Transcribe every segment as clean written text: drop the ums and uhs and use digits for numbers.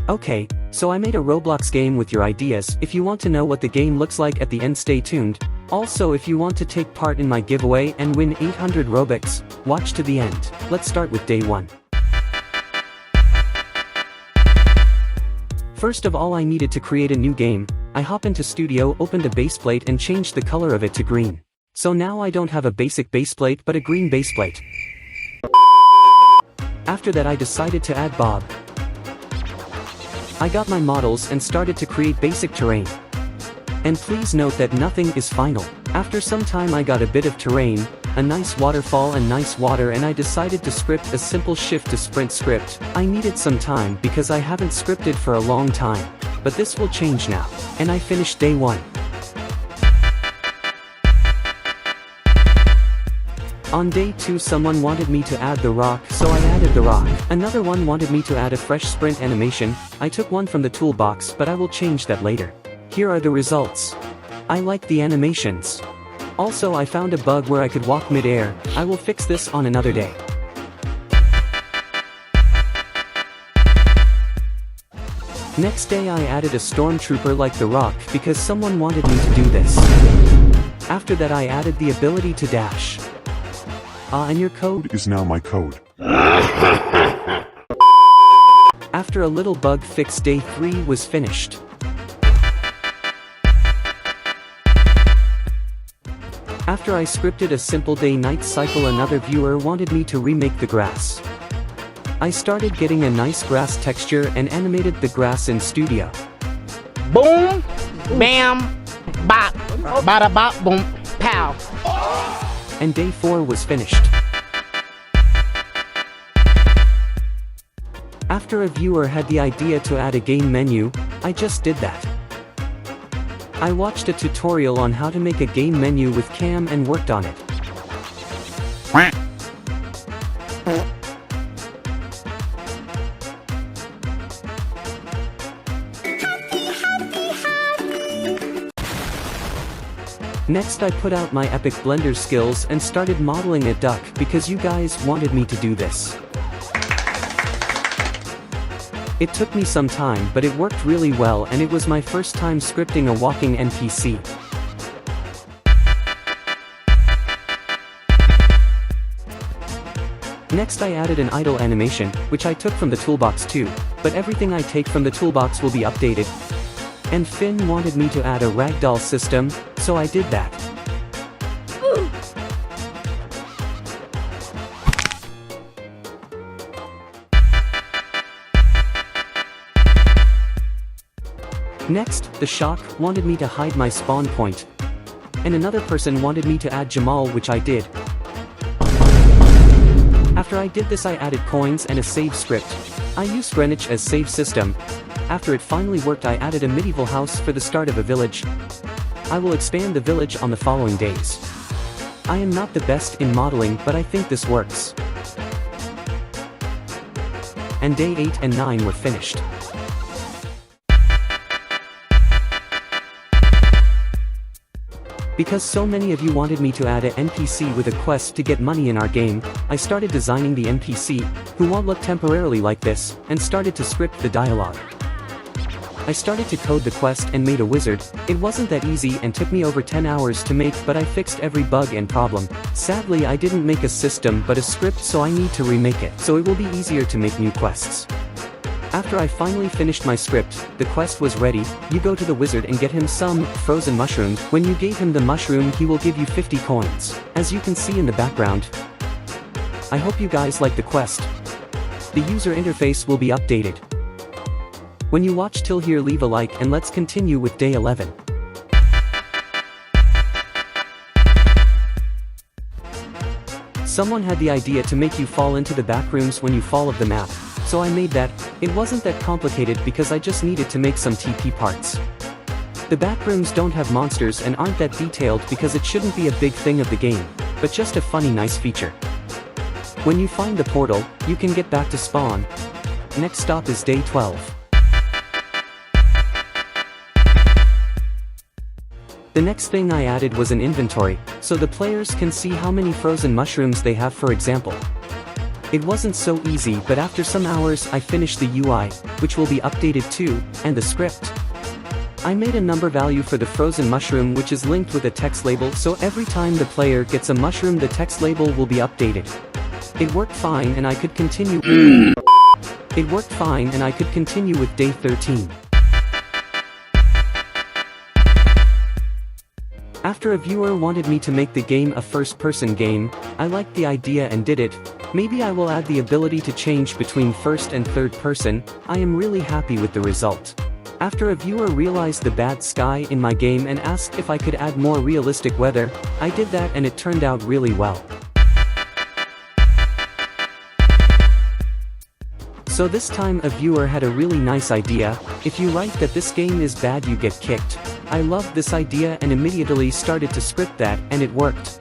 Okay, so I made a Roblox game with your ideas. If you want to know what the game looks like at the end, stay tuned. Also, if you want to take part in my giveaway and win 800 Robux, watch to the end. Let's start with day 1. First of all, I needed to create a new game. I hop into Studio, opened a baseplate and changed the color of it to green. So now I don't have a basic baseplate but a green baseplate. After that I decided to add Bob. I got my models and started to create basic terrain. And please note that nothing is final. After some time I got a bit of terrain, a nice waterfall and nice water, and I decided to script a simple shift to sprint script. I needed some time because I haven't scripted for a long time. But this will change now. And I finished day 1. On day 2 someone wanted me to add the rock, so I added the rock. Another one wanted me to add a fresh sprint animation. I took one from the toolbox, but I will change that later. Here are the results. I like the animations. Also, I found a bug where I could walk mid-air. I will fix this on another day. Next day I added a stormtrooper like the rock because someone wanted me to do this. After that I added the ability to dash. And your code is now my code. After a little bug fix, day 3 was finished. After I scripted a simple day-night cycle, another viewer wanted me to remake the grass. I started getting a nice grass texture and animated the grass in Studio. Boom, bam, bop, bada bop, boom, pow. And day 4 was finished. After a viewer had the idea to add a game menu, I just did that. I watched a tutorial on how to make a game menu with Cam and worked on it. Next I put out my epic Blender skills and started modeling a duck because you guys wanted me to do this. It took me some time, but it worked really well, and it was my first time scripting a walking NPC. Next I added an idle animation, which I took from the toolbox too, but everything I take from the toolbox will be updated. And Finn wanted me to add a ragdoll system, so I did that. Next, the Shock wanted me to hide my spawn point. And another person wanted me to add Jamal, which I did. After I did this I added coins and a save script. I used Greenwich as save system. After it finally worked I added a medieval house for the start of a village. I will expand the village on the following days. I am not the best in modeling, but I think this works. And day 8 and 9 were finished. Because so many of you wanted me to add an NPC with a quest to get money in our game, I started designing the NPC, who won't look temporarily like this, and started to script the dialogue. I started to code the quest and made a wizard. It wasn't that easy and took me over 10 hours to make, but I fixed every bug and problem. Sadly I didn't make a system but a script, so I need to remake it, so it will be easier to make new quests. After I finally finished my script, the quest was ready. You go to the wizard and get him some frozen mushrooms. When you gave him the mushroom he will give you 50 coins. As you can see in the background. I hope you guys like the quest. The user interface will be updated. When you watch till here leave a like and let's continue with day 11. Someone had the idea to make you fall into the backrooms when you fall off the map, so I made that. It wasn't that complicated because I just needed to make some TP parts. The backrooms don't have monsters and aren't that detailed because it shouldn't be a big thing of the game, but just a funny nice feature. When you find the portal, you can get back to spawn. Next stop is day 12. The next thing I added was an inventory, so the players can see how many frozen mushrooms they have, for example. It wasn't so easy, but after some hours I finished the UI, which will be updated too, and the script. I made a number value for the frozen mushroom which is linked with a text label, so every time the player gets a mushroom the text label will be updated. It worked fine and I could continue with day 13. After a viewer wanted me to make the game a first-person game, I liked the idea and did it. Maybe I will add the ability to change between first and third person. I am really happy with the result. After a viewer realized the bad sky in my game and asked if I could add more realistic weather, I did that and it turned out really well. So this time a viewer had a really nice idea: if you write that this game is bad you get kicked. I loved this idea and immediately started to script that, and it worked.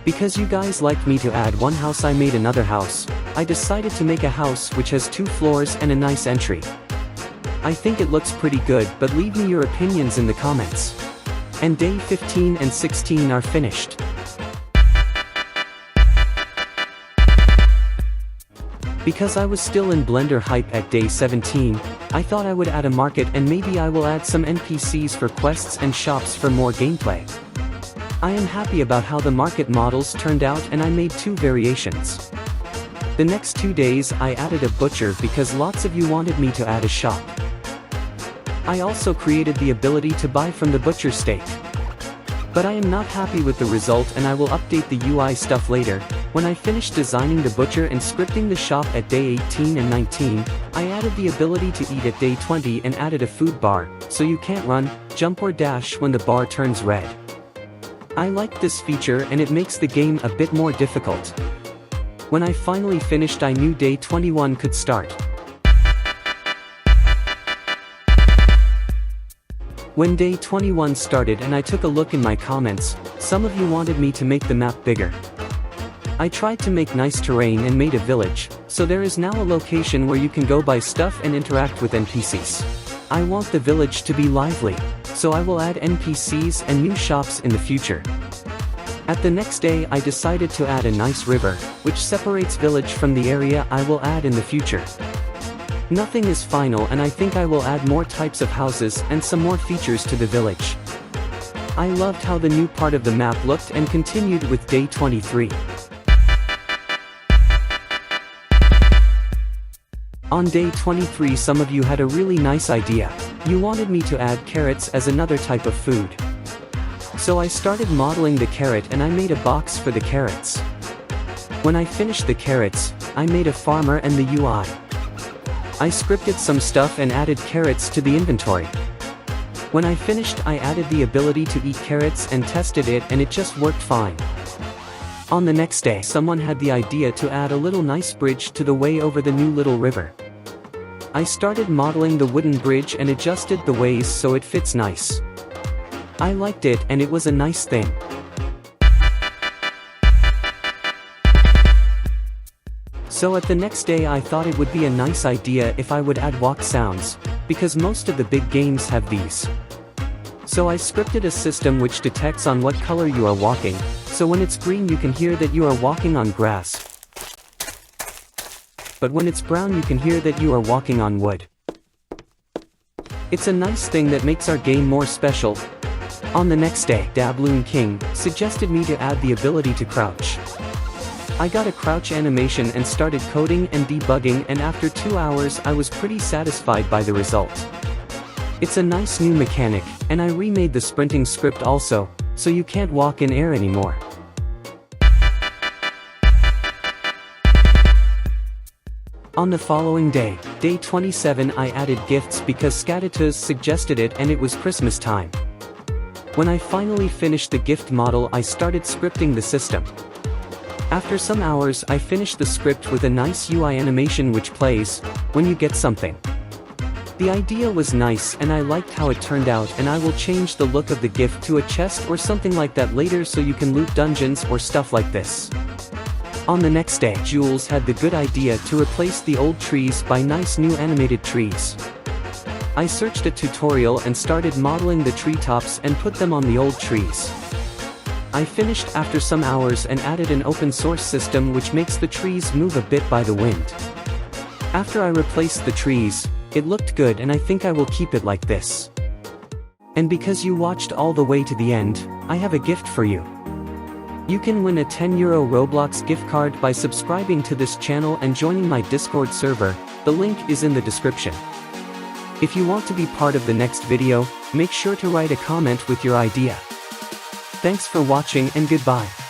Because you guys liked me to add one house, I made another house. I decided to make a house which has 2 floors and a nice entry. I think it looks pretty good, but leave me your opinions in the comments. And day 15 and 16 are finished. Because I was still in Blender hype at day 17, I thought I would add a market and maybe I will add some NPCs for quests and shops for more gameplay. I am happy about how the market models turned out and I made 2 variations. The next 2 days I added a butcher because lots of you wanted me to add a shop. I also created the ability to buy from the butcher steak. But I am not happy with the result and I will update the UI stuff later. When I finished designing the butcher and scripting the shop at day 18 and 19, I added the ability to eat at day 20 and added a food bar, so you can't run, jump or dash when the bar turns red. I liked this feature and it makes the game a bit more difficult. When I finally finished I knew day 21 could start. When day 21 started and I took a look in my comments, some of you wanted me to make the map bigger. I tried to make nice terrain and made a village, so there is now a location where you can go buy stuff and interact with NPCs. I want the village to be lively, so I will add NPCs and new shops in the future. At the next day I decided to add a nice river, which separates village from the area I will add in the future. Nothing is final and I think I will add more types of houses and some more features to the village. I loved how the new part of the map looked and continued with day 23. On day 23 some of you had a really nice idea. You wanted me to add carrots as another type of food. So I started modeling the carrot and I made a box for the carrots. When I finished the carrots, I made a farmer and the UI. I scripted some stuff and added carrots to the inventory. When I finished I added the ability to eat carrots and tested it and it just worked fine. On the next day someone had the idea to add a little nice bridge to the way over the new little river. I started modeling the wooden bridge and adjusted the ways so it fits nice. I liked it and it was a nice thing. So at the next day I thought it would be a nice idea if I would add walk sounds, because most of the big games have these. So I scripted a system which detects on what color you are walking, so when it's green you can hear that you are walking on grass. But when it's brown you can hear that you are walking on wood. It's a nice thing that makes our game more special. On the next day, Dabloon King suggested me to add the ability to crouch. I got a crouch animation and started coding and debugging, and after 2 hours I was pretty satisfied by the result. It's a nice new mechanic, and I remade the sprinting script also, so you can't walk in air anymore. On the following day, day 27, I added gifts because Scatituz suggested it and it was Christmas time. When I finally finished the gift model I started scripting the system. After some hours I finished the script with a nice UI animation which plays when you get something. The idea was nice and I liked how it turned out, and I will change the look of the gift to a chest or something like that later so you can loot dungeons or stuff like this. On the next day, Jules had the good idea to replace the old trees by nice new animated trees. I searched a tutorial and started modeling the treetops and put them on the old trees. I finished after some hours and added an open source system which makes the trees move a bit by the wind. After I replaced the trees, it looked good and I think I will keep it like this. And because you watched all the way to the end, I have a gift for you. You can win a €10 Roblox gift card by subscribing to this channel and joining my Discord server, the link is in the description. If you want to be part of the next video, make sure to write a comment with your idea. Thanks for watching and goodbye.